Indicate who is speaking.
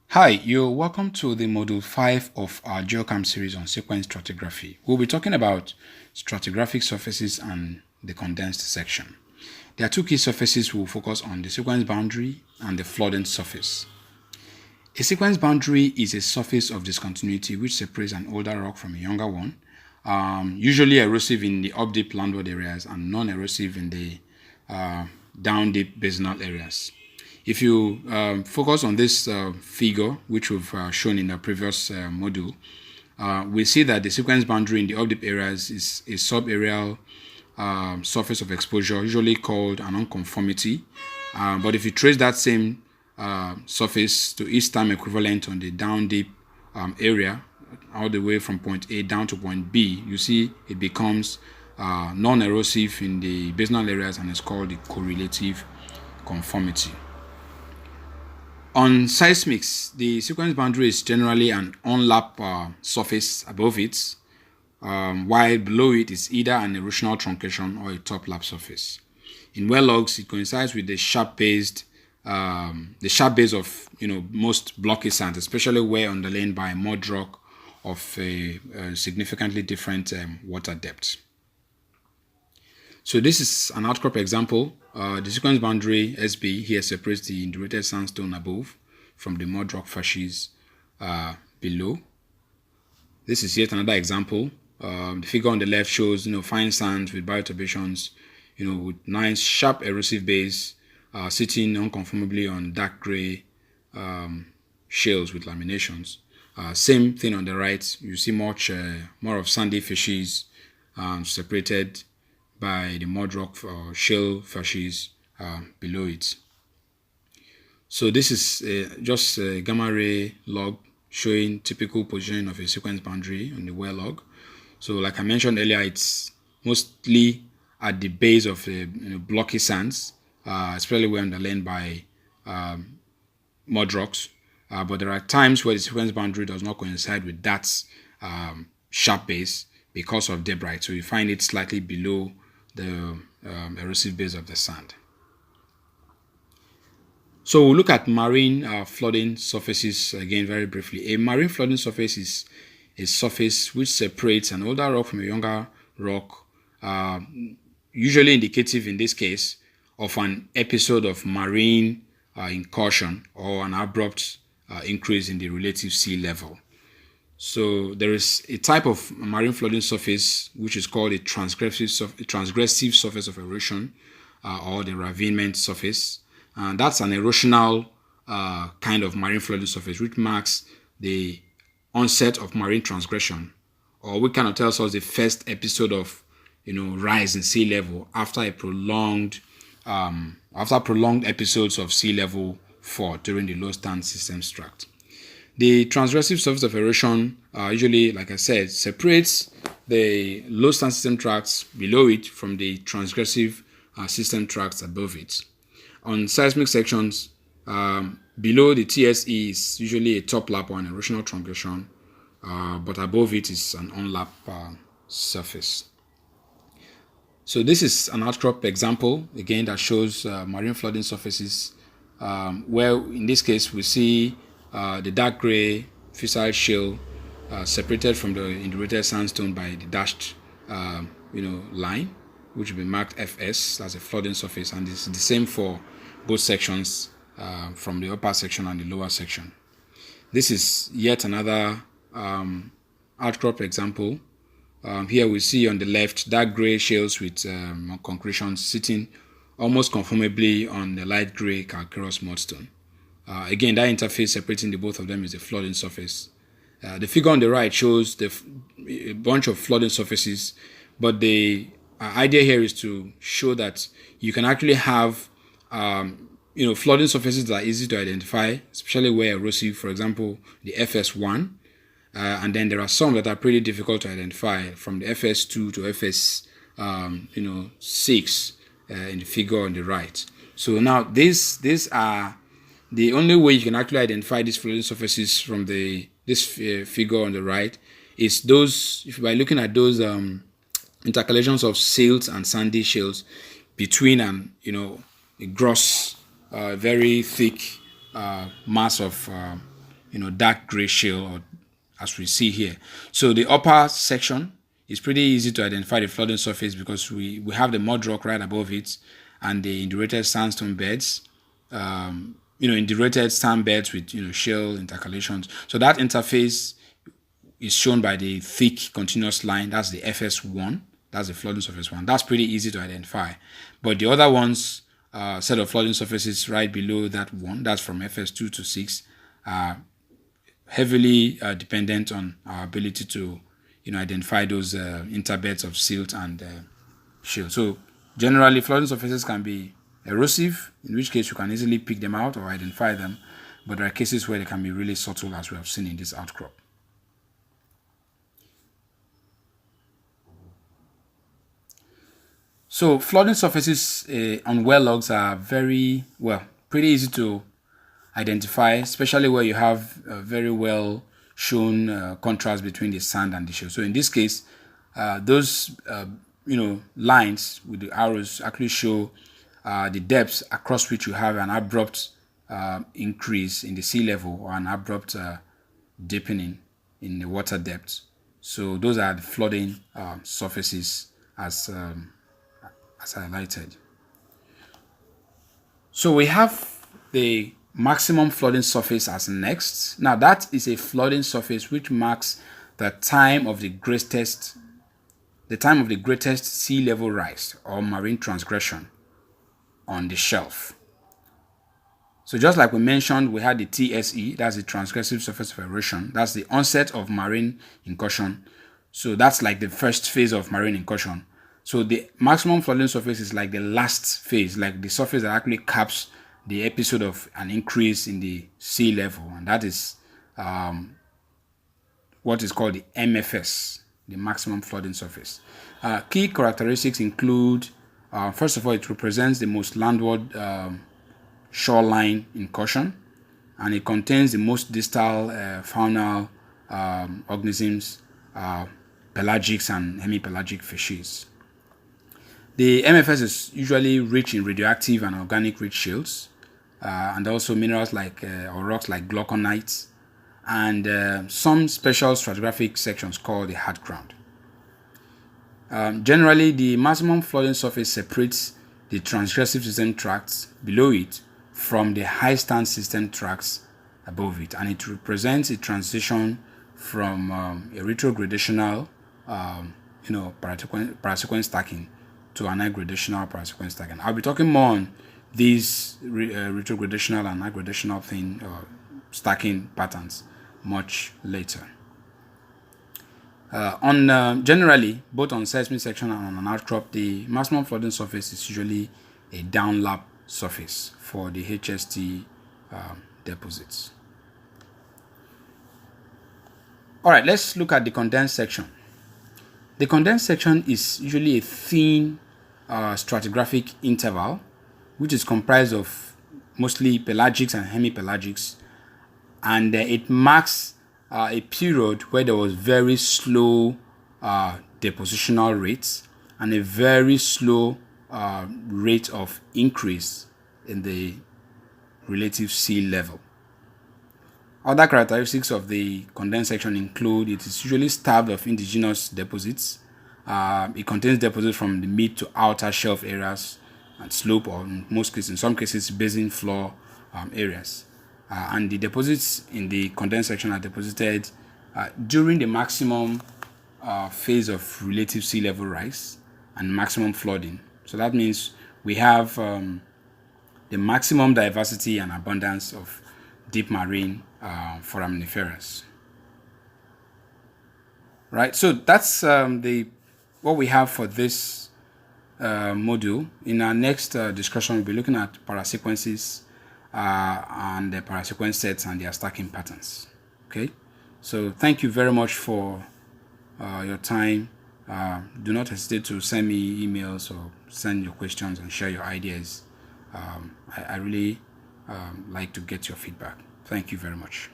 Speaker 1: Hi, you're welcome to the Module 5 of our GEOCAMP series on sequence stratigraphy. We'll be talking about stratigraphic surfaces and the condensed section. There are two key surfaces we'll focus on: the sequence boundary and the flooding surface. A sequence boundary is a surface of discontinuity which separates an older rock from a younger one, usually erosive in the up-deep landward areas and non-erosive in the down-deep basinal areas. If you focus on this figure, which we've shown in the previous module, we see that the sequence boundary in the up-deep areas is a subareal surface of exposure, usually called an unconformity. But if you trace that same surface to its time equivalent on the down-deep area, all the way from point A down to point B, you see it becomes non-erosive in the basinal areas and is called the correlative conformity. On seismics, the sequence boundary is generally an unlapped surface above it, while below it is either an erosional truncation or a top lap surface. In well logs, it coincides with the sharp base of most blocky sands, especially where underlain by mud rock of a significantly different water depth. So this is an outcrop example. The sequence boundary SB here separates the indurated sandstone above from the mud rock facies below. This is yet another example. The figure on the left shows fine sands with bioturbations, with nice sharp erosive base sitting unconformably on dark gray shales with laminations. Same thing on the right. You see much more of sandy facies separated by the mud rock or shale facies below it. So this is just a gamma ray log showing typical positioning of a sequence boundary on the well log. So like I mentioned earlier, it's mostly at the base of the blocky sands, especially where underlain by mud rocks. But there are times where the sequence boundary does not coincide with that sharp base because of debris. So you find it slightly below the erosive base of the sand. So we'll look at marine flooding surfaces again very briefly. A marine flooding surface is a surface which separates an older rock from a younger rock, usually indicative in this case of an episode of marine incursion or an abrupt increase in the relative sea level. So there is a type of marine flooding surface which is called a transgressive surface of erosion or the ravinement surface. And that's an erosional kind of marine flooding surface which marks the onset of marine transgression, or we kind of tells us the first episode of rise in sea level after prolonged episodes of sea level fall during the low stand systems tract. The transgressive surface of erosion usually, like I said, separates the low stand system tracts below it from the transgressive system tracts above it. On seismic sections, below the TSE is usually a top lap or an erosional truncation, but above it is an unlapped surface. So this is an outcrop example, again, that shows marine flooding surfaces, where in this case we see the dark gray fissile shale separated from the indurated sandstone by the dashed line, which will be marked FS as a flooding surface, and it's the same for both sections, from the upper section and the lower section. This is yet another outcrop example. Here we see on the left dark gray shales with concretions sitting almost conformably on the light gray calcareous mudstone. Again, that interface separating the both of them is a flooding surface. The figure on the right shows a bunch of flooding surfaces, but the idea here is to show that you can actually have flooding surfaces that are easy to identify, especially where erosive, for example, the FS1, and then there are some that are pretty difficult to identify, from the FS2 to FS6 in the figure on the right. So now these are the only way you can actually identify these flooding surfaces from this figure on the right is by looking at those intercalations of silt and sandy shales between a gross, very thick mass of dark gray shale, or as we see here. So the upper section is pretty easy to identify the flooding surface because we have the mud rock right above it and the indurated sandstone beds, indurated sand beds with shale intercalations. So that interface is shown by the thick continuous line. That's the FS1. That's the flooding surface one. That's pretty easy to identify. But the other ones, set of flooding surfaces right below that one, that's from FS2 to 6, heavily dependent on our ability to identify those interbeds of silt and shale. So generally, flooding surfaces can be erosive, in which case you can easily pick them out or identify them, but there are cases where they can be really subtle, as we have seen in this outcrop. So flooding surfaces on well logs are pretty easy to identify, especially where you have a very well shown contrast between the sand and the shale. So in this case, those lines with the arrows actually show the depths across which you have an abrupt increase in the sea level or an abrupt deepening in the water depth. So those are the flooding surfaces as highlighted. So we have the maximum flooding surface as next. Now that is a flooding surface which marks the time of the greatest sea level rise or marine transgression on the shelf. So just like we mentioned, we had the TSE, that's the transgressive surface of erosion. That's the onset of marine incursion. So that's like the first phase of marine incursion. So the maximum flooding surface is like the last phase, like the surface that actually caps the episode of an increase in the sea level. And that is what is called the MFS, the maximum flooding surface. Key characteristics include, first of all, it represents the most landward shoreline incursion, and it contains the most distal faunal organisms, pelagics and hemipelagic fishes. The MFS is usually rich in radioactive and organic rich shales, and also minerals like or rocks like glauconite, and some special stratigraphic sections called the hard ground. Generally, the maximum flooding surface separates the transgressive system tracts below it from the high stand system tracts above it, and it represents a transition from a retrogradational, parasequence stacking to an aggradational parasequence stacking. I'll be talking more on these retrogradational and aggradational stacking patterns much later. Generally, both on seismic section and on an outcrop, the maximum flooding surface is usually a downlap surface for the HST deposits. All right, let's look at the condensed section. The condensed section is usually a thin stratigraphic interval, which is comprised of mostly pelagics and hemipelagics, and it marks a period where there was very slow depositional rates and a very slow rate of increase in the relative sea level. Other characteristics of the condensed section include it is usually starved of indigenous deposits. It contains deposits from the mid to outer shelf areas and slope, or in some cases, basin floor areas. And the deposits in the condensed section are deposited during the maximum phase of relative sea level rise and maximum flooding. So that means we have the maximum diversity and abundance of deep marine foraminiferous. Right, so that's what we have for this module. In our next discussion, we'll be looking at parasequences and the parasequence sets and their stacking patterns. Okay, so thank you very much for your time. Do not hesitate to send me emails or send your questions and share your ideas. I really like to get your feedback. Thank you very much.